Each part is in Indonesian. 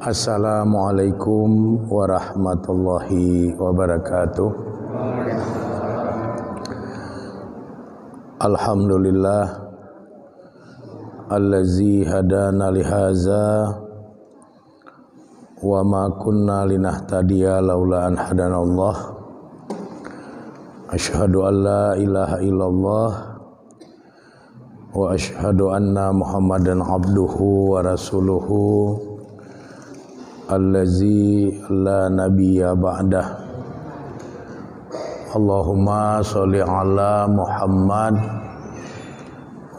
Assalamualaikum warahmatullahi wabarakatuh. Alhamdulillah allazi hadana lihaza wa ma kunna linahtadiya laula an hadanallah. Asyhadu an la ilaha illallah wa asyhadu anna Muhammadan abduhu wa rasuluhu allazi la nabiyya ba'dah. Allahumma sholli ala Muhammad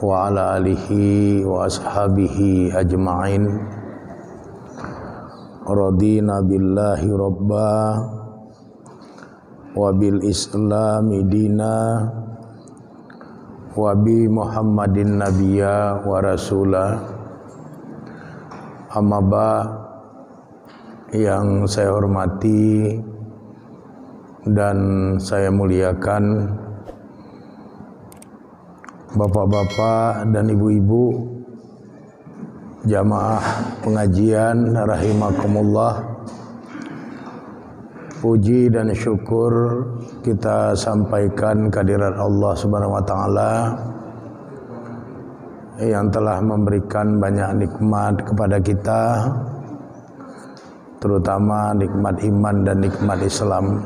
wa ala alihi wa ashabihi ajma'in. Radina billahi rabba wa bil islami dina wa bi Muhammadin nabiyya wa rasula. Amma ba'. Yang saya hormati dan saya muliakan bapak-bapak dan ibu-ibu jamaah pengajian rahimakumullah. Puji dan syukur kita sampaikan kehadirat Allah Subhanahu wa taala yang telah memberikan banyak nikmat kepada kita, terutama nikmat iman dan nikmat Islam.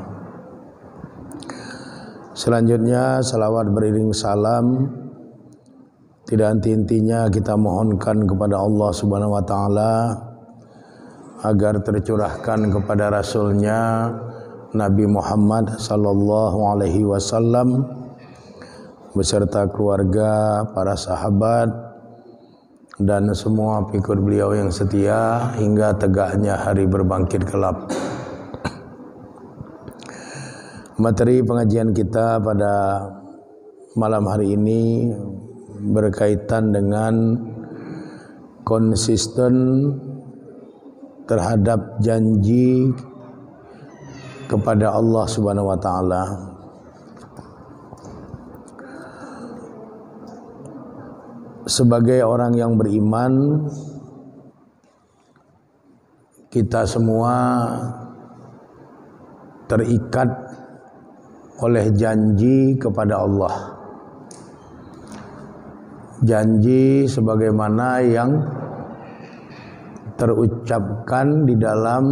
Selanjutnya salawat beriring salam tidak henti-hentinya kita mohonkan kepada Allah Subhanahu wa taala agar tercurahkan kepada Rasulnya Nabi Muhammad sallallahu alaihi wasallam beserta keluarga, para sahabat dan semua pengikut beliau yang setia hingga tegaknya hari berbangkit kelak. Materi pengajian kita pada malam hari ini berkaitan dengan konsisten terhadap janji kepada Allah Subhanahu wa taala. Sebagai orang yang beriman, kita semua terikat oleh janji kepada Allah. Janji sebagaimana yang terucapkan di dalam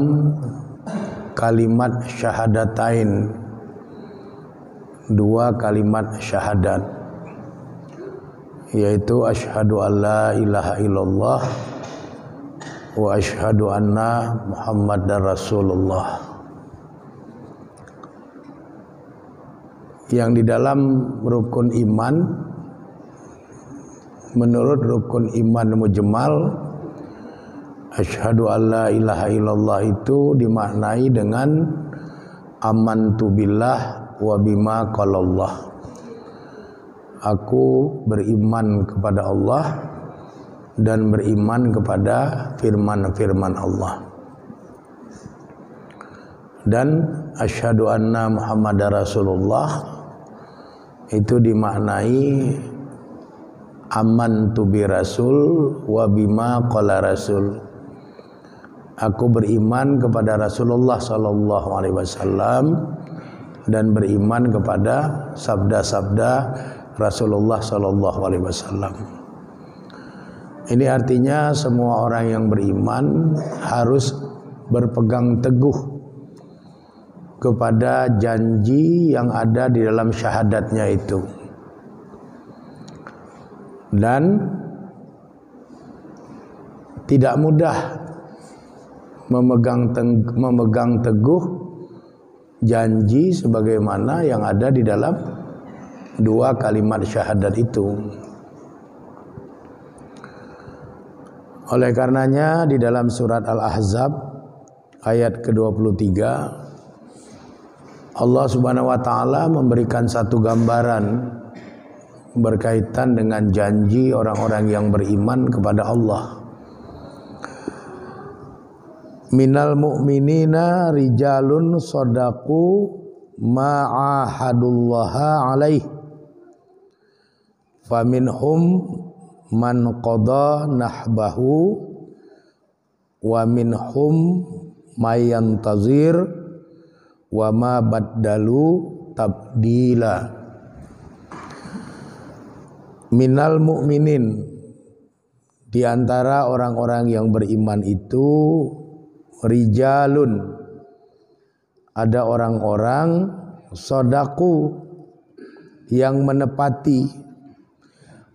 kalimat syahadatain, dua kalimat syahadat, yaitu asyhadu an la ilaha illallah wa asyhadu anna Muhammadar Rasulullah. Yang di dalam rukun iman, menurut rukun iman mujmal, asyhadu an la ilaha illallah itu dimaknai dengan amantu billah wa bima qalallah. Aku beriman kepada Allah dan beriman kepada firman-firman Allah. Dan asyhadu anna Muhammadar Rasulullah itu dimaknai amantu bi rasul wa bima qala rasul. Aku beriman kepada Rasulullah sallallahu alaihi wasallam dan beriman kepada sabda-sabda Rasulullah sallallahu alaihi wasallam. Ini artinya semua orang yang beriman harus berpegang teguh kepada janji yang ada di dalam syahadatnya itu. Dan tidak mudah memegang teguh janji sebagaimana yang ada di dalam dua kalimat syahadat itu. Oleh karenanya di dalam surat Al-Ahzab ayat ke-23 Allah Subhanahu wa taala memberikan satu gambaran berkaitan dengan janji orang-orang yang beriman kepada Allah. Minal mu'minina rijalun shadaqu ma'ahadullaha alaih faminhum man qada nahbahu wa minhum mayantazir wa ma baddalu tabdila. Minal mu'minin, di antara orang-orang yang beriman itu rijalun, ada orang-orang sodaku yang menepati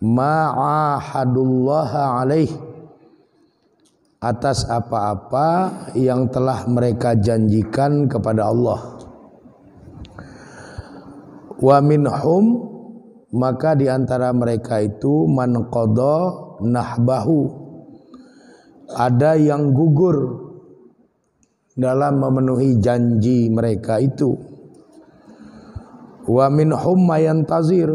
ma'ahadullaha alaih, atas apa-apa yang telah mereka janjikan kepada Allah. Wa minhum, maka di antara mereka itu man qada nahbahu, ada yang gugur dalam memenuhi janji mereka itu. Wa minhum mayantazir,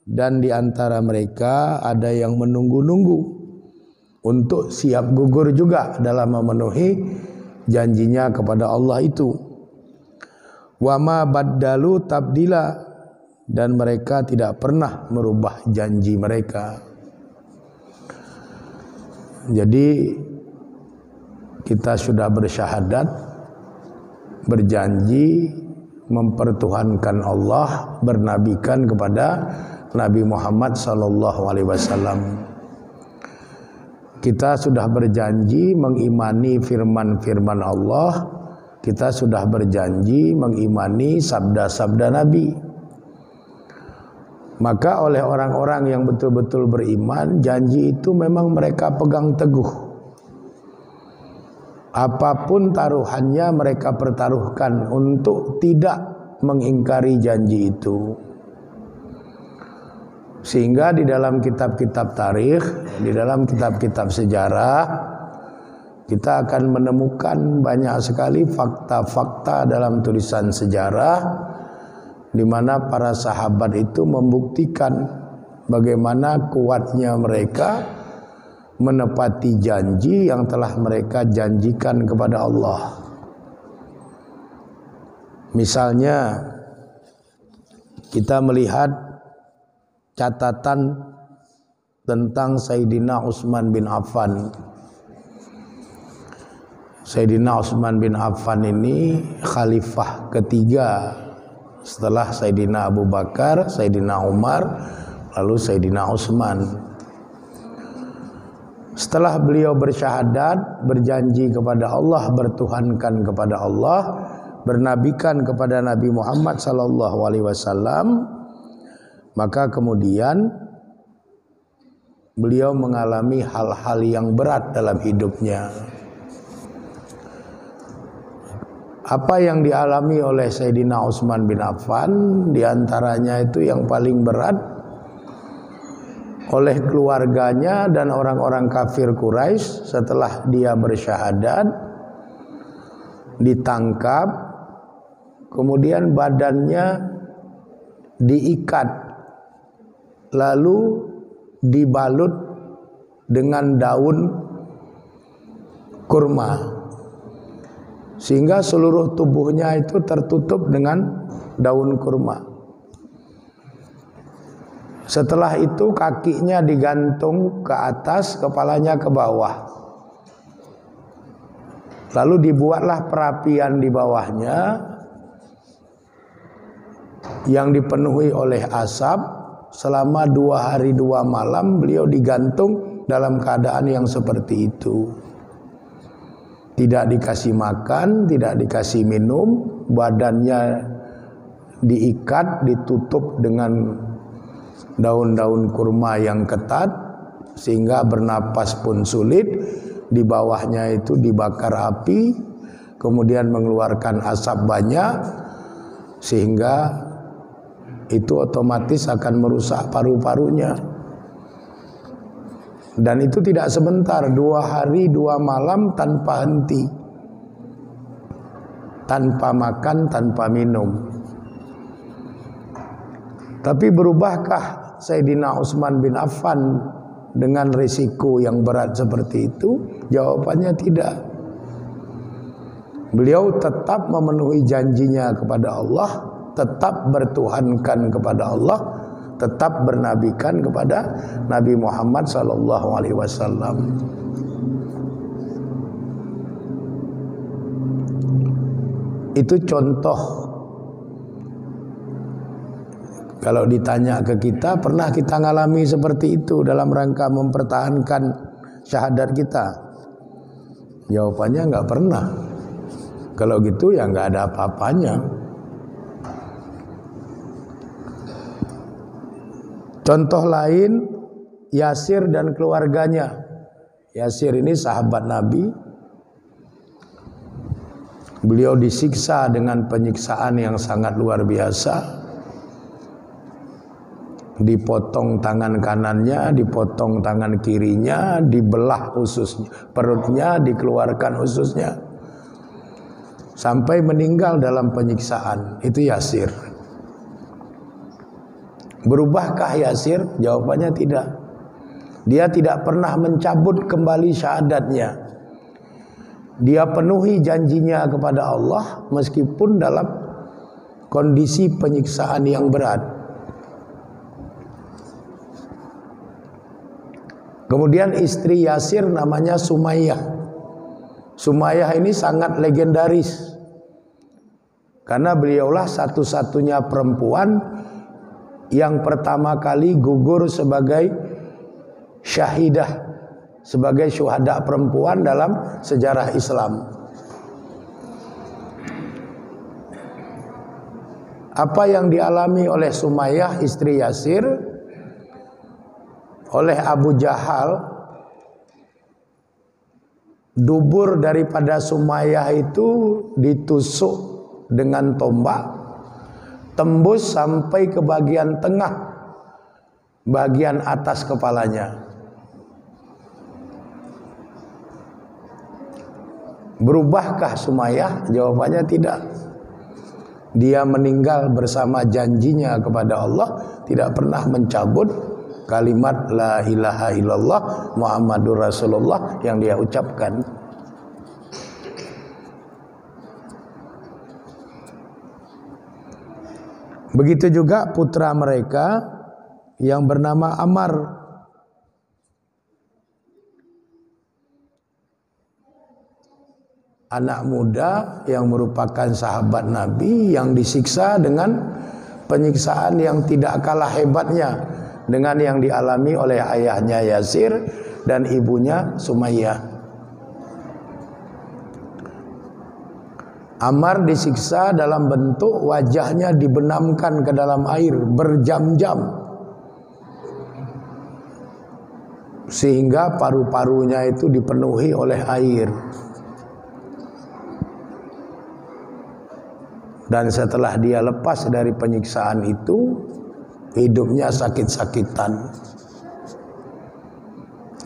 dan di antara mereka ada yang menunggu-nunggu untuk siap gugur juga dalam memenuhi janjinya kepada Allah itu. Wa ma baddalu tabdila, dan mereka tidak pernah merubah janji mereka. Jadi kita sudah bersyahadat, berjanji mempertuhankan Allah, bernabikan kepada Nabi Muhammad SAW. Kita sudah berjanji mengimani firman-firman Allah, kita sudah berjanji mengimani sabda-sabda Nabi. Maka oleh orang-orang yang betul-betul beriman, janji itu memang mereka pegang teguh. Apapun taruhannya mereka pertaruhkan untuk tidak mengingkari janji itu. Sehingga di dalam kitab-kitab tarikh, di dalam kitab-kitab sejarah, kita akan menemukan banyak sekali fakta-fakta dalam tulisan sejarah di mana para sahabat itu membuktikan bagaimana kuatnya mereka menepati janji yang telah mereka janjikan kepada Allah. Misalnya kita melihat catatan tentang Sayyidina Utsman bin Affan. Sayyidina Utsman bin Affan ini khalifah ketiga setelah Sayyidina Abu Bakar, Sayyidina Umar, lalu Sayyidina Utsman. Setelah beliau bersyahadat, berjanji kepada Allah, bertuhankan kepada Allah, bernabikan kepada Nabi Muhammad SAW, maka kemudian beliau mengalami hal-hal yang berat dalam hidupnya. Apa yang dialami oleh Sayyidina Utsman bin Affan, diantaranya itu yang paling berat oleh keluarganya dan orang-orang kafir Quraisy setelah dia bersyahadat, ditangkap, kemudian badannya diikat, lalu dibalut dengan daun kurma, sehingga seluruh tubuhnya itu tertutup dengan daun kurma. Setelah itu kakinya digantung ke atas, kepalanya ke bawah. Lalu dibuatlah perapian di bawahnya yang dipenuhi oleh asap. Selama 2 hari 2 malam beliau digantung dalam keadaan yang seperti itu. Tidak dikasih makan, tidak dikasih minum, badannya diikat, ditutup dengan daun-daun kurma yang ketat sehingga bernapas pun sulit. Di bawahnya itu dibakar api, kemudian mengeluarkan asap banyak sehingga itu otomatis akan merusak paru-parunya. Dan itu tidak sebentar, 2 hari 2 malam tanpa henti, tanpa makan, tanpa minum. Tapi berubahkah Sayyidina Utsman bin Affan dengan risiko yang berat seperti itu? Jawabannya tidak. Beliau tetap memenuhi janjinya kepada Allah, tetap bertuhankan kepada Allah, tetap bernabikan kepada Nabi Muhammad SAW. Itu contoh. Kalau ditanya ke kita, pernah kita ngalami seperti itu dalam rangka mempertahankan syahadat kita? Jawabannya nggak pernah. Kalau gitu ya nggak ada apa-apanya. Contoh lain, Yasir dan keluarganya. Yasir ini sahabat Nabi. Beliau disiksa dengan penyiksaan yang sangat luar biasa. Dipotong tangan kanannya, dipotong tangan kirinya, dibelah ususnya, perutnya, dikeluarkan ususnya, sampai meninggal dalam penyiksaan. Itu Yasir. Berubahkah Yasir? Jawabannya tidak. Dia tidak pernah mencabut kembali syahadatnya. Dia penuhi janjinya kepada Allah meskipun dalam kondisi penyiksaan yang berat. Kemudian istri Yasir namanya Sumayyah. Sumayyah ini sangat legendaris karena beliaulah satu-satunya perempuan yang pertama kali gugur sebagai syahidah, sebagai syuhada perempuan dalam sejarah Islam. Apa yang dialami oleh Sumayyah istri Yasir oleh Abu Jahal, dubur daripada Sumayyah itu ditusuk dengan tombak, tembus sampai ke bagian tengah, bagian atas kepalanya. Berubahkah Sumayyah? Jawabannya tidak. Dia meninggal bersama janjinya kepada Allah, tidak pernah mencabut kalimat la ilaha illallah Muhammadur Rasulullah yang dia ucapkan. Begitu juga putra mereka yang bernama Ammar. Anak muda yang merupakan sahabat Nabi yang disiksa dengan penyiksaan yang tidak kalah hebatnya dengan yang dialami oleh ayahnya Yasir dan ibunya Sumayyah. Ammar disiksa dalam bentuk wajahnya dibenamkan ke dalam air berjam-jam, sehingga paru-parunya itu dipenuhi oleh air. Dan setelah dia lepas dari penyiksaan itu, hidupnya sakit-sakitan.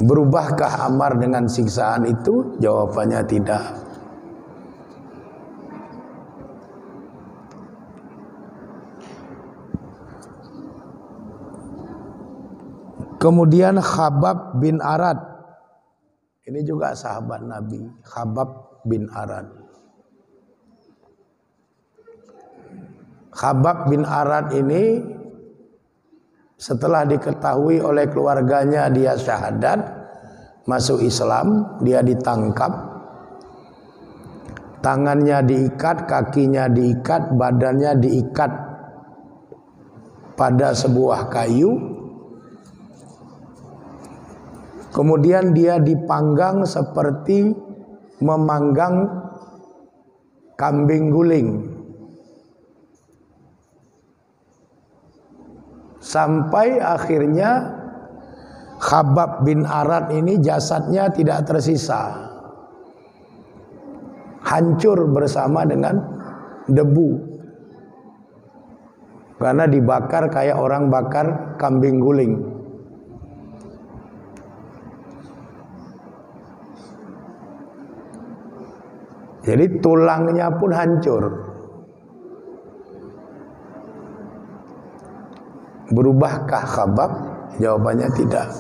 Berubahkah Ammar dengan siksaan itu? Jawabannya tidak. Kemudian Khabbab bin Arad. Ini juga sahabat Nabi, Khabbab bin Arad. Khabbab bin Arad ini setelah diketahui oleh keluarganya dia syahadat, masuk Islam, dia ditangkap, tangannya diikat, kakinya diikat, badannya diikat pada sebuah kayu, kemudian dia dipanggang seperti memanggang kambing guling. Sampai akhirnya Khabbab bin Arad ini jasadnya tidak tersisa, hancur bersama dengan debu, karena dibakar kayak orang bakar kambing guling. Jadi tulangnya pun hancur. Berubahkah Khabbab? Jawabannya tidak.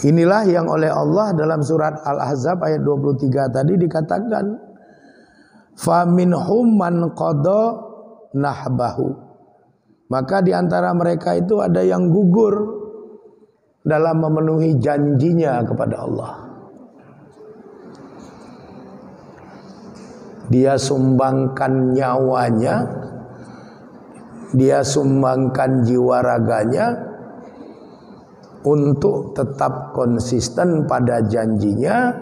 Inilah yang oleh Allah dalam surat Al-Ahzab ayat 23 tadi dikatakan, faminhum man qada nahbahu. Maka di antara mereka itu ada yang gugur dalam memenuhi janjinya kepada Allah. dia sumbangkan nyawanya, dia sumbangkan jiwa raganya untuk tetap konsisten pada janjinya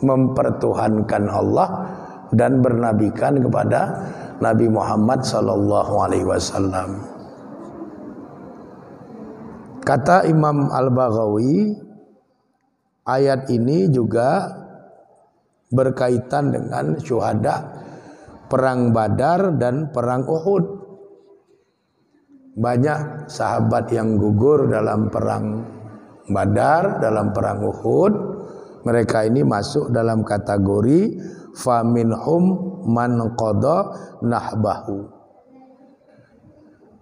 mempertuhankan Allah dan bernabikan kepada Nabi Muhammad sallallahu alaihi wasallam. Kata Imam Al-Baghawi, ayat ini juga berkaitan dengan syuhada perang Badar dan perang Uhud. Banyak sahabat yang gugur dalam perang Badar, dalam perang Uhud. Mereka ini masuk dalam kategori faminhum man qada nahbahu.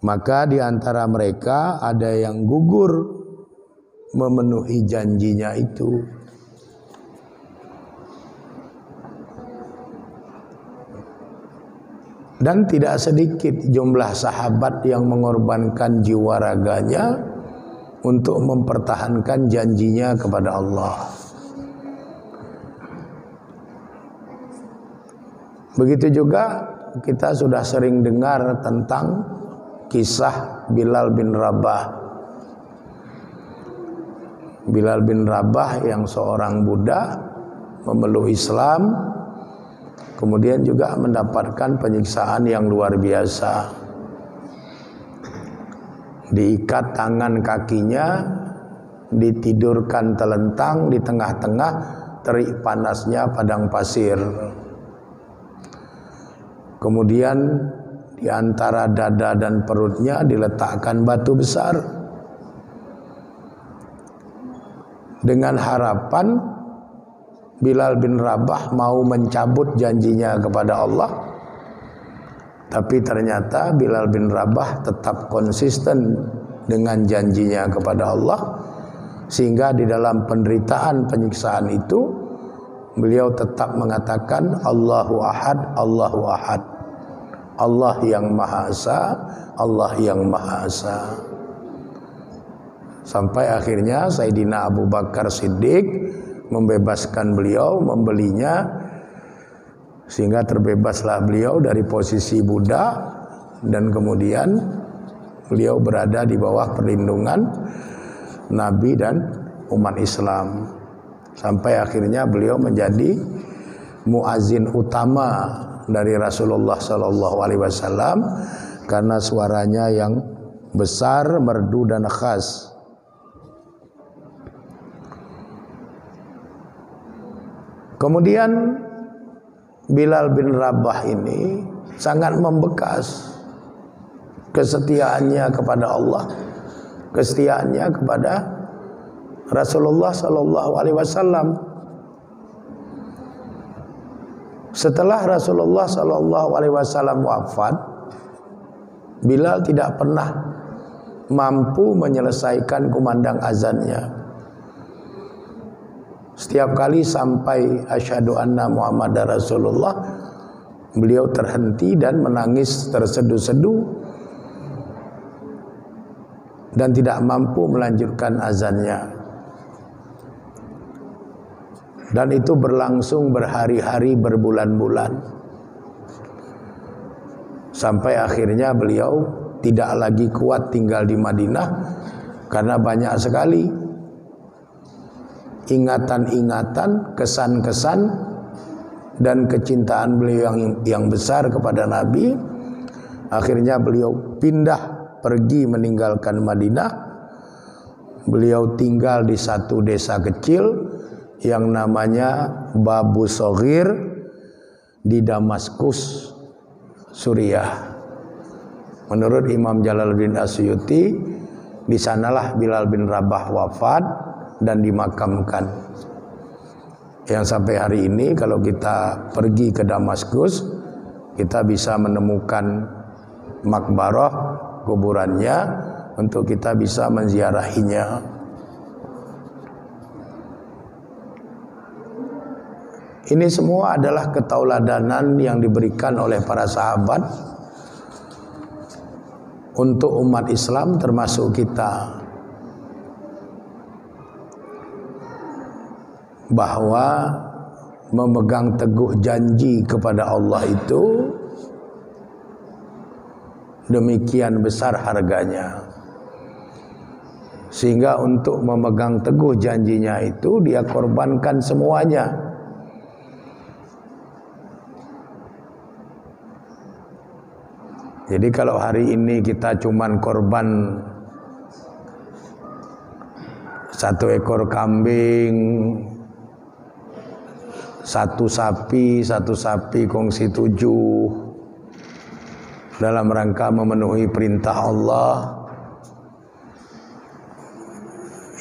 Maka di antara mereka ada yang gugur memenuhi janjinya itu. Dan tidak sedikit jumlah sahabat yang mengorbankan jiwa raganya untuk mempertahankan janjinya kepada Allah. Begitu juga kita sudah sering dengar tentang kisah Bilal bin Rabah. Bilal bin Rabah yang seorang budak memeluk Islam, kemudian juga mendapatkan penyiksaan yang luar biasa. Diikat tangan kakinya, ditidurkan telentang di tengah-tengah terik panasnya padang pasir. Kemudian di antara dada dan perutnya diletakkan batu besar dengan harapan Bilal bin Rabah mau mencabut janjinya kepada Allah. Tapi ternyata Bilal bin Rabah tetap konsisten dengan janjinya kepada Allah, sehingga di dalam penderitaan penyiksaan itu beliau tetap mengatakan Allahu Ahad, Allahu Ahad. Allah yang Maha Esa, Allah yang Maha Esa. Sampai akhirnya Sayyidina Abu Bakar Siddiq membebaskan beliau, membelinya, sehingga terbebaslah beliau dari posisi budak, dan kemudian beliau berada di bawah perlindungan Nabi dan umat Islam. Sampai akhirnya beliau menjadi muazin utama dari Rasulullah sallallahu alaihi wasallam karena suaranya yang besar, merdu dan khas. Kemudian Bilal bin Rabah ini sangat membekas kesetiaannya kepada Allah, kesetiaannya kepada Rasulullah sallallahu alaihi wasallam. Setelah Rasulullah sallallahu alaihi wasallam wafat, Bilal tidak pernah mampu menyelesaikan kumandang azannya. Setiap kali sampai asyhadu anna Muhammadar Rasulullah, beliau terhenti dan menangis terseduh-seduh dan tidak mampu melanjutkan azannya. Dan itu berlangsung berhari-hari, berbulan-bulan. Sampai akhirnya beliau tidak lagi kuat tinggal di Madinah karena banyak sekali ingatan-ingatan, kesan-kesan dan kecintaan beliau yang besar kepada Nabi. Akhirnya beliau pindah pergi meninggalkan Madinah. Beliau tinggal di satu desa kecil yang namanya Babu Soghir di Damaskus, Suriah. Menurut Imam Jalaluddin Asyuti, di sanalah Bilal bin Rabah wafat dan dimakamkan. Yang sampai hari ini kalau kita pergi ke Damaskus, kita bisa menemukan makbarah kuburannya untuk kita bisa menziarahinya. Ini semua adalah ketauladanan yang diberikan oleh para sahabat untuk umat Islam termasuk kita, bahwa memegang teguh janji kepada Allah itu demikian besar harganya, sehingga untuk memegang teguh janjinya itu dia korbankan semuanya. Jadi kalau hari ini kita cuman korban 1 ekor kambing, 1 sapi kongsi 7 dalam rangka memenuhi perintah Allah,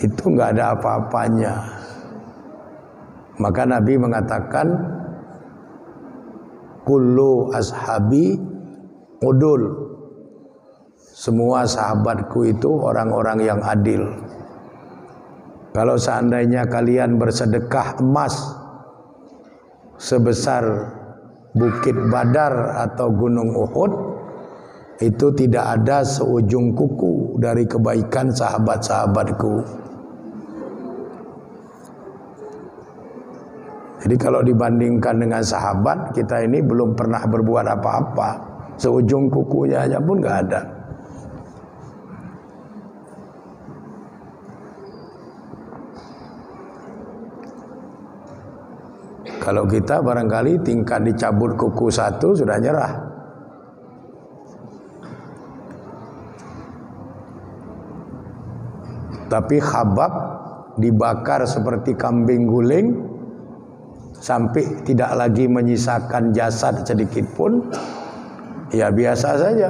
itu enggak ada apa-apanya. Maka Nabi mengatakan kullu ashabi udul, semua sahabatku itu orang-orang yang adil. Kalau seandainya kalian bersedekah emas sebesar Bukit Badar atau Gunung Uhud, itu tidak ada seujung kuku dari kebaikan sahabat-sahabatku. Jadi kalau dibandingkan dengan sahabat, kita ini belum pernah berbuat apa-apa. Seujung kukunya aja pun gak ada. Kalau kita barangkali tingkat dicabut kuku 1 sudah nyerah. Tapi Khabbab dibakar seperti kambing guling sampai tidak lagi menyisakan jasad sedikit pun, ya biasa saja.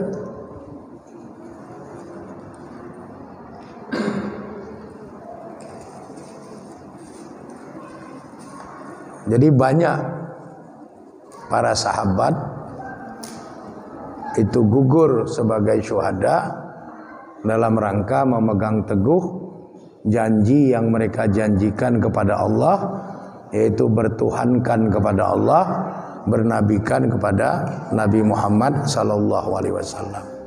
Jadi banyak para sahabat itu gugur sebagai syuhada dalam rangka memegang teguh janji yang mereka janjikan kepada Allah, yaitu bertuhankan kepada Allah, bernabikan kepada Nabi Muhammad sallallahu alaihi wasallam.